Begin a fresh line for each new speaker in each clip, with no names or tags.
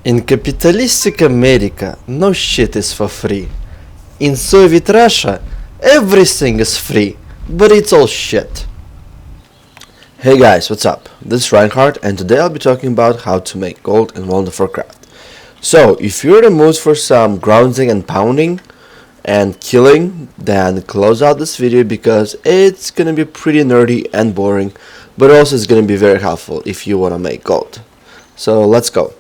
In capitalistic America, no shit is for free. In Soviet Russia, everything is free, but it's all shit. Hey guys, what's up? This is Reinhardt, and today I'll be talking about how to make gold in World of Warcraft. So, if you're in the mood for some grounding and pounding and killing, then close out this video because it's gonna be pretty nerdy and boring, but also it's gonna be very helpful if you wanna make gold. So, let's go.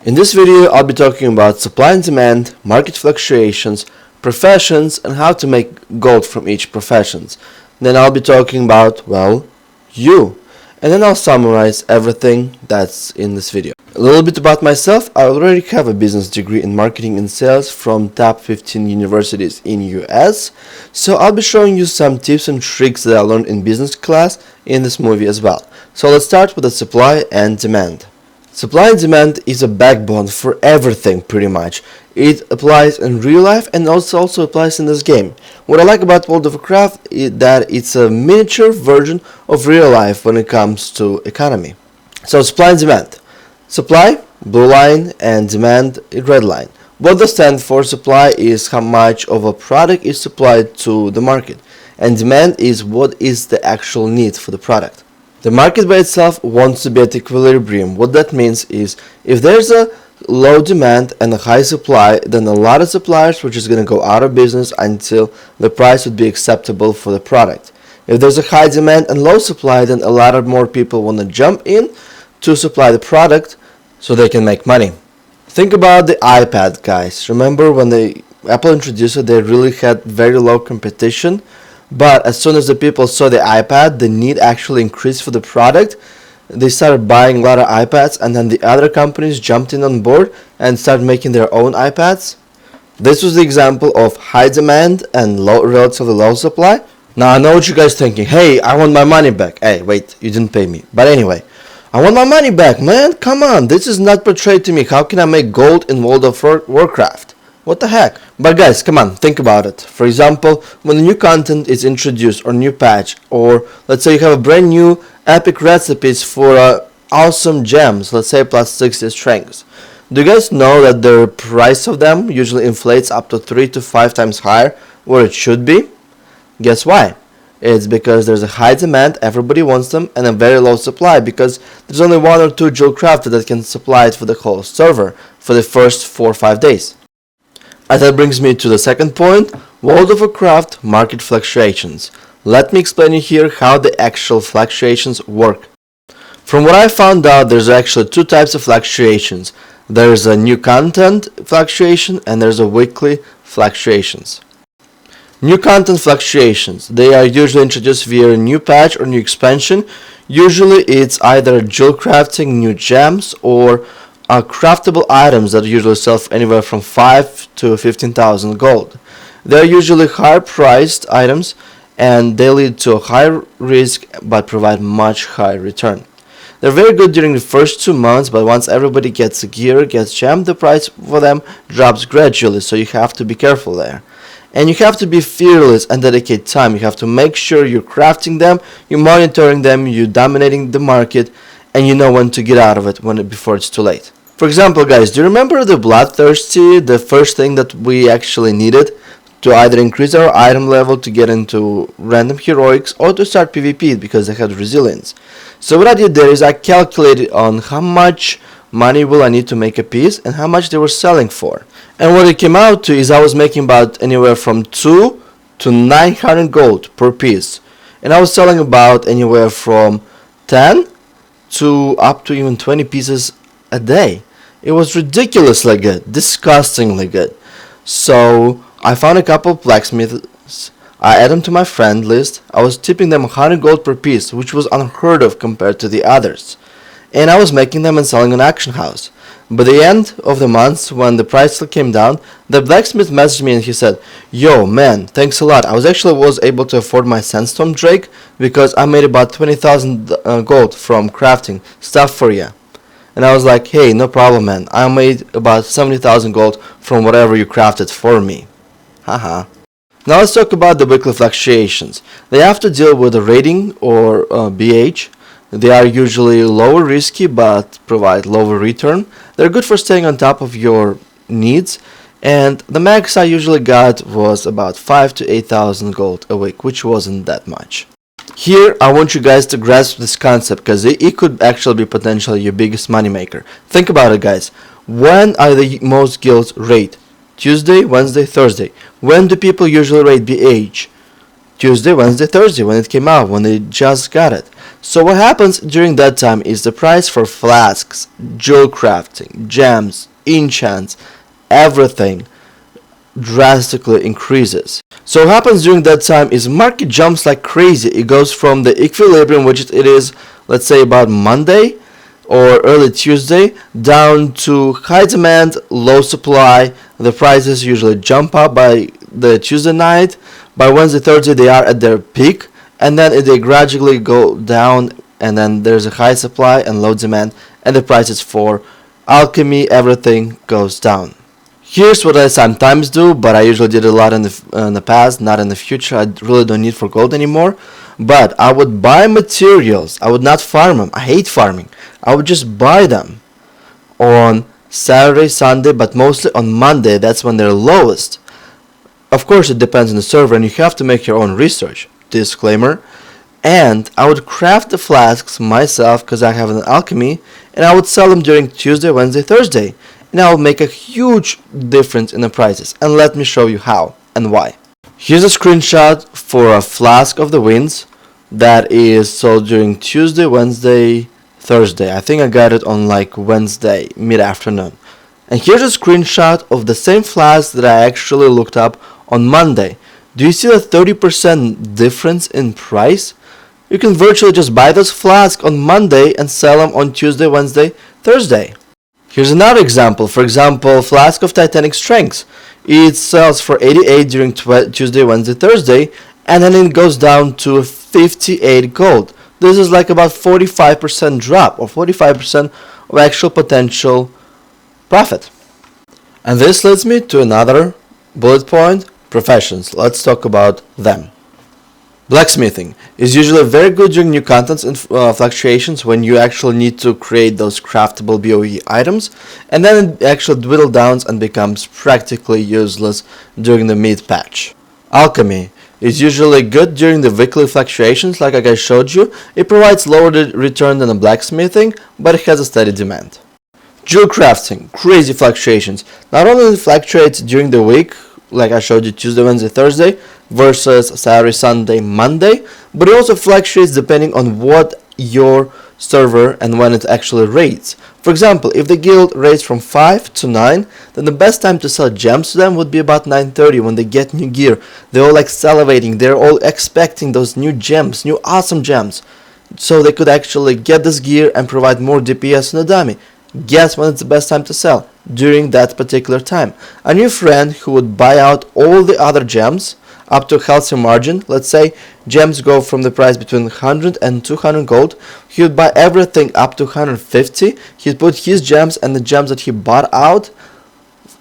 In this video, I'll be talking about supply and demand, market fluctuations, professions, and how to make gold from each professions. Then I'll be talking about, well, you. And then I'll summarize everything that's in this video. A little bit about myself. I already have a business degree in marketing and sales from top 15 universities in US. So I'll be showing you some tips and tricks that I learned in business class in this movie as well. So let's start with the supply and demand. Supply and demand is a backbone for everything pretty much. It applies in real life and also applies in this game. What I like about World of Warcraft is that it's a miniature version of real life when it comes to economy. So supply and demand. Supply, blue line, and demand, red line. What they stand for: supply is how much of a product is supplied to the market, and demand is what is the actual need for the product. The market by itself wants to be at equilibrium. What that means is if there's a low demand and a high supply, then a lot of suppliers which is going to go out of business until the price would be acceptable for the product. If there's a high demand and low supply, then a lot of more people want to jump in to supply the product so they can make money. Think about the iPad, guys. Remember when Apple introduced it, they really had very low competition. But as soon as the people saw the iPad, the need actually increased for the product. They started buying a lot of iPads, and then the other companies jumped in on board and started making their own iPads. This was the example of high demand and relatively low supply. Now I know what you guys are thinking. Hey, I want my money back. Hey, wait, you didn't pay me. But anyway, I want my money back, man. Come on, this is not portrayed to me. How can I make gold in World of Warcraft? What the heck? But guys, come on, think about it. For example, when a new content is introduced or new patch, or let's say you have a brand new epic recipes for awesome gems, let's say plus 60 strengths. Do you guys know that the price of them usually inflates up to 3 to 5 times higher where it should be? Guess why? It's because there's a high demand, everybody wants them, and a very low supply because there's only 1 or 2 Jewelcrafters that can supply it for the whole server for the first 4 or 5 days. And that brings me to the second point, World of Warcraft market fluctuations. Let me explain you here how the actual fluctuations work. From what I found out, there's actually 2 types of fluctuations. There's a new content fluctuation and there's a weekly fluctuations. New content fluctuations, they are usually introduced via a new patch or new expansion. Usually it's either Jewelcrafting, new gems, or craftable items that usually sell for anywhere from 5 to 15,000 gold. They are usually higher priced items and they lead to a high risk but provide much higher return. They're very good during the first 2 months, but once everybody gets gear, gets gem, the price for them drops gradually, so you have to be careful there. And you have to be fearless and dedicate time. You have to make sure you're crafting them, you're monitoring them, you're dominating the market, and you know when to get out of it before it's too late. For example, guys, do you remember the Bloodthirsty, the first thing that we actually needed to either increase our item level to get into random heroics or to start PvP because they had resilience? So what I did there is I calculated on how much money will I need to make a piece and how much they were selling for. And what it came out to is I was making about anywhere from 2 to 900 gold per piece. And I was selling about anywhere from 10 to up to even 20 pieces a day. It was ridiculously good, disgustingly good. So I found a couple of blacksmiths, I added them to my friend list. I was tipping them 100 gold per piece, which was unheard of compared to the others. And I was making them and selling on Auction House. By the end of the month, when the price came down, the blacksmith messaged me and he said, "Yo man, thanks a lot. I was able to afford my Sandstorm Drake because I made about 20,000 gold from crafting stuff for you." And I was like, "Hey, no problem, man. I made about 70,000 gold from whatever you crafted for me." Haha. Now let's talk about the weekly fluctuations. They have to deal with the rating or BH. They are usually lower risky but provide lower return. They're good for staying on top of your needs, and the max I usually got was about 5 to 8,000 gold a week, which wasn't that much. Here I want you guys to grasp this concept because it could actually be potentially your biggest moneymaker. Think about it, guys. When are the most guilds raid? Tuesday, Wednesday, Thursday. When do people usually raid BH? Tuesday, Wednesday, Thursday, when it came out, when they just got it. So what happens during that time is the price for flasks, jewel crafting, gems, enchants, everything drastically increases. So what happens during that time is market jumps like crazy. It goes from the equilibrium, which it is, let's say about Monday or early Tuesday, down to high demand, low supply. The prices usually jump up by the Tuesday night. By Wednesday, Thursday, they are at their peak, and then they gradually go down, and then there's a high supply and low demand, and the prices for alchemy, everything goes down. Here's what I sometimes do, but I usually did a lot in the past, not in the future. I really don't need for gold anymore. But I would buy materials. I would not farm them. I hate farming. I would just buy them on Saturday, Sunday, but mostly on Monday. That's when they're lowest. Of course, it depends on the server, and you have to make your own research. Disclaimer. And I would craft the flasks myself because I have an alchemy, and I would sell them during Tuesday, Wednesday, Thursday. And I will make a huge difference in the prices. And let me show you how and why. Here's a screenshot for a flask of the winds that is sold during Tuesday, Wednesday, Thursday. I think I got it on like Wednesday mid-afternoon. And here's a screenshot of the same flask that I actually looked up on Monday. Do you see the 30% difference in price? You can virtually just buy this flask on Monday and sell them on Tuesday, Wednesday, Thursday. Here's another example. For example, flask of Titanic Strengths. It sells for 88 during Tuesday, Wednesday, Thursday, and then it goes down to 58 gold. This is like about 45% drop, or 45% of actual potential profit. And this leads me to another bullet point, professions. Let's talk about them. Blacksmithing is usually very good during new contents and fluctuations when you actually need to create those craftable BOE items, and then it actually dwindles down and becomes practically useless during the mid patch. Alchemy is usually good during the weekly fluctuations, like I showed you. It provides lower return than a blacksmithing, but it has a steady demand. Jewelcrafting, crazy fluctuations. Not only it fluctuates during the week, like I showed you Tuesday, Wednesday, Thursday, versus Saturday, Sunday, Monday, but it also fluctuates depending on what your server and when it actually raids. For example, if the guild raids from 5 to 9, then the best time to sell gems to them would be about 9:30 when they get new gear. They're all like salivating, they're all expecting those new gems, new awesome gems, so they could actually get this gear and provide more DPS on the dummy. Guess when it's the best time to sell? During that particular time. A new friend who would buy out all the other gems up to a healthy margin, let's say gems go from the price between 100 and 200 gold, he would buy everything up to 150, he'd put his gems and the gems that he bought out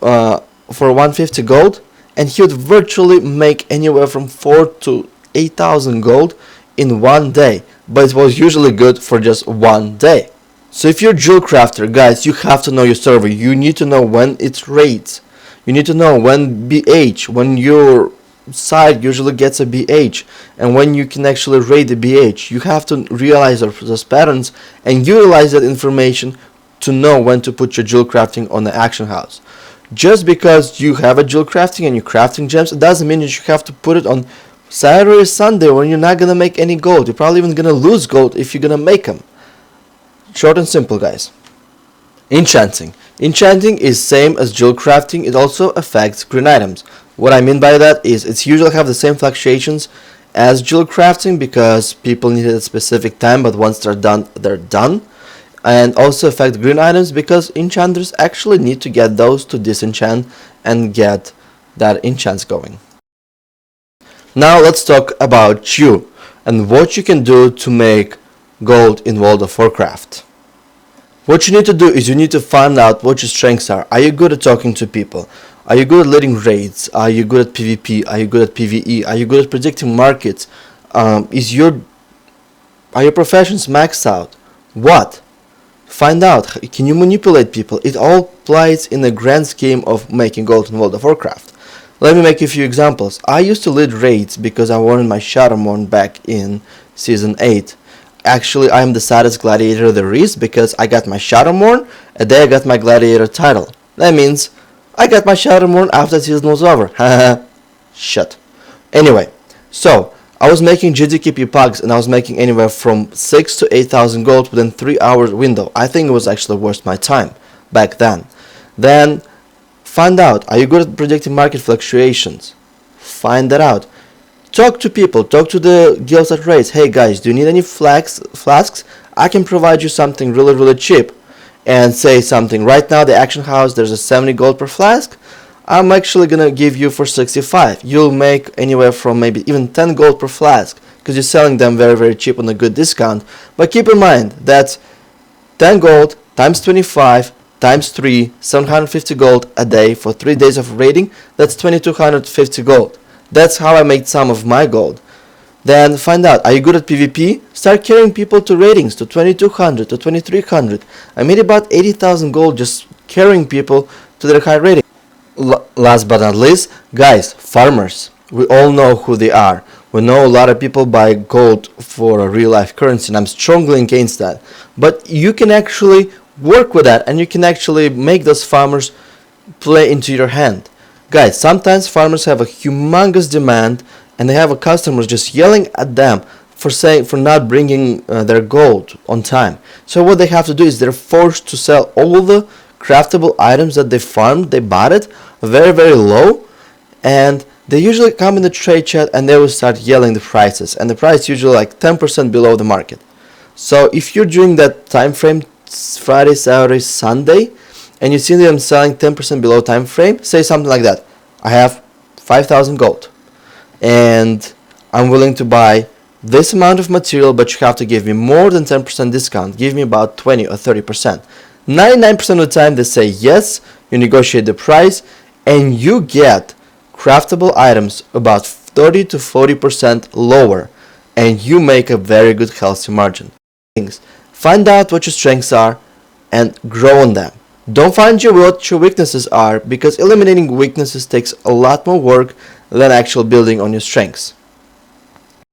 for 150 gold, and he would virtually make anywhere from 4 to 8,000 gold in one day, but it was usually good for just one day. So if you're a jewel crafter, guys, you have to know your server. You need to know when it raids. You need to know when BH, when your side usually gets a BH, and when you can actually raid the BH. You have to realize those patterns and utilize that information to know when to put your jewel crafting on the action house. Just because you have a jewel crafting and you're crafting gems, it doesn't mean that you have to put it on Saturday or Sunday when you're not gonna make any gold. You're probably even gonna lose gold if you're gonna make them. Short and simple, guys. Enchanting. Enchanting is same as jewel crafting. It also affects green items. What I mean by that is it's usually have the same fluctuations as jewel crafting because people need it at a specific time, but once they're done, they're done. And also affect green items because enchanters actually need to get those to disenchant and get that enchants going. Now let's talk about you and what you can do to make gold in World of Warcraft. What you need to do is you need to find out what your strengths are. Are you good at talking to people? Are you good at leading raids? Are you good at PvP? Are you good at PvE? Are you good at predicting markets? Is your Are your professions maxed out? What? Find out. Can you manipulate people? It all applies in the grand scheme of making gold in World of Warcraft. Let me make you a few examples. I used to lead raids because I wanted my Shadowmourne back in Season 8. Actually, I am the saddest gladiator there is because I got my Shadowmourne and then I got my gladiator title. That means I got my Shadowmourne after the season was over. Haha. Shut. Anyway, so I was making GDKP pugs and I was making anywhere from 6 to 8,000 gold within 3 hours window. I think it was actually worth my time back then. Then find out, are you good at predicting market fluctuations? Find that out. Talk to people, talk to the guilds at raids. Hey guys, do you need any flasks? I can provide you something really cheap. And say something. Right now the action house, there's a 70 gold per flask. I'm actually gonna give you for 65. You'll make anywhere from maybe even 10 gold per flask because you're selling them very cheap on a good discount. But keep in mind that 10 gold times 25 times 3, 750 gold a day for 3 days of raiding. That's 2250 gold. That's how I made some of my gold. Then find out, are you good at PvP? Start carrying people to ratings, to 2200, to 2300. I made about 80,000 gold just carrying people to their high rating. Last but not least, guys, farmers. We all know who they are. We know a lot of people buy gold for a real life currency and I'm strongly against that. But you can actually work with that and you can actually make those farmers play into your hand. Guys, sometimes farmers have a humongous demand and they have a customers just yelling at them for not bringing their gold on time. So what they have to do is they're forced to sell all the craftable items that they farmed, they bought it very low, and they usually come in the trade chat and they will start yelling the prices, and the price usually like 10% below the market. So if you're during that time frame, Friday, Saturday, Sunday, and you see them selling 10% below time frame, say something like that. I have 5,000 gold and I'm willing to buy this amount of material, but you have to give me more than 10% discount. Give me about 20 or 30%. 99% of the time they say yes, you negotiate the price and you get craftable items about 30 to 40% lower and you make a very good healthy margin. Find out what your strengths are and grow on them. Don't find what your weaknesses are because eliminating weaknesses takes a lot more work than actual building on your strengths.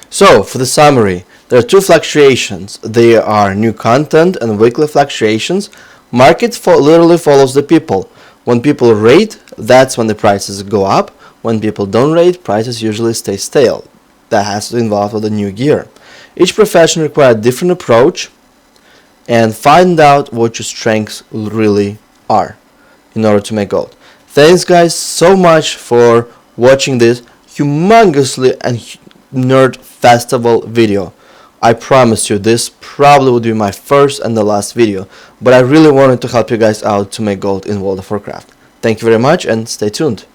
So, for the summary, there are two fluctuations. They are new content and weekly fluctuations. Market literally follows the people. When people raid, that's when the prices go up. When people don't raid, prices usually stay stale. That has to involve with the new gear. Each profession requires a different approach, and find out what your strengths really are in order to make gold. Thanks guys so much for watching this humongously and nerd festival video. I promise you this probably would be my first and the last video, but I really wanted to help you guys out to make gold in World of Warcraft. Thank you very much and stay tuned.